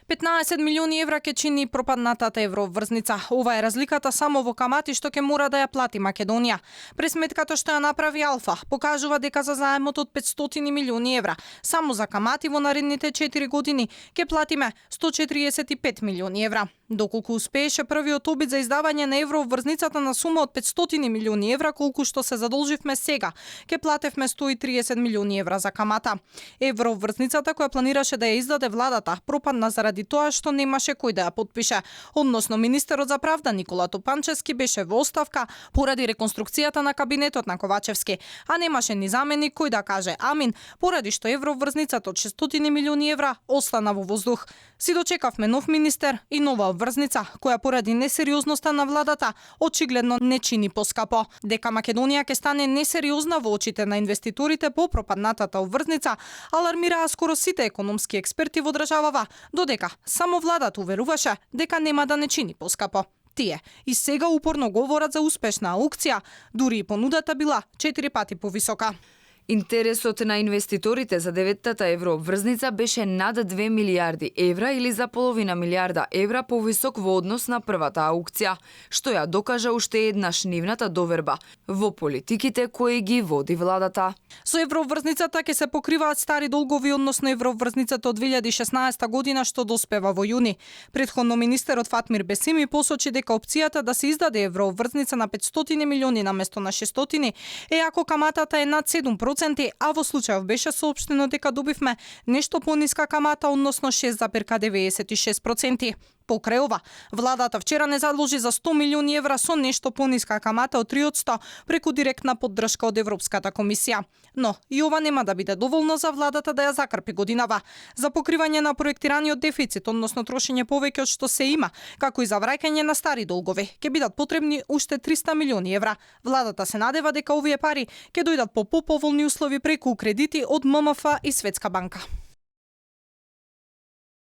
15 милиони евра ќе чини пропаднатата евроврзница. Ова е разликата само во камати што ќе мора да ја плати Македонија. Пресметката што ја направи Алфа покажува дека за заемот од 500 милиони евра само за камати во наредните 4 години ќе платиме 145 милиони евра. Доколку успееше првиот обид за издавање на евроврзницата на сума од 500 милиони евра, колку што се задолживме сега, ќе платевме 130 милиони евра за камата. Евроврзницата која планираше да ја издаде владата пропадна заради тоа што немаше кој да ја потпише, односно министерот за правда Никола Топанчевски беше во оставка поради реконструкцијата на кабинетот на Ковачевски, а немаше ни заменик кој да каже амин, поради што евроврзницата од 600 милиони евра остана во воздух. Си дочекавме нов министер и нова врзница, која поради несериозноста на владата очигледно не чини поскапо. Дека Македонија ќе стане несериозна во очите на инвеститорите по пропаднатата врзница, алармираа скоро сите економски експерти во државава, додека само владата уверуваше дека нема да не чини поскапо. Тие и сега упорно говорат за успешна аукција, дури и понудата била 4 пати повисока. Интересот на инвеститорите за 9-тата евроврзница беше над 2 милиарди евра или за половина милиарда евра повисок во однос на првата аукција, што ја докажа уште еднаш нивната доверба во политиките кои ги води владата. Со евроврзницата ќе се покриваат стари долгови, односно евроврзницата од 2016 година што доспева во јуни. Претходно министерот Фатмир Бесими посочи дека опцијата да се издаде евроврзница на 500 милиони наместо на 600 е ако каматата е над 7%, а во случајов беше соопштено дека добивме нешто пониска камата, односно 6,96%. Покрај ова, владата вчера не задолжи за 100 милиони евра со нешто пониска камата од 3% преку директна поддршка од Европската комисија. Но и ова нема да биде доволно за владата да ја закрпи годинава. За покривање на проектираниот дефицит, односно трошење повеќе од што се има, како и за враќање на стари долгови, ќе бидат потребни уште 300 милиони евра. Владата се надева дека овие пари ќе дојдат по поповолни услови преку кредити од ММФ и Светска банка.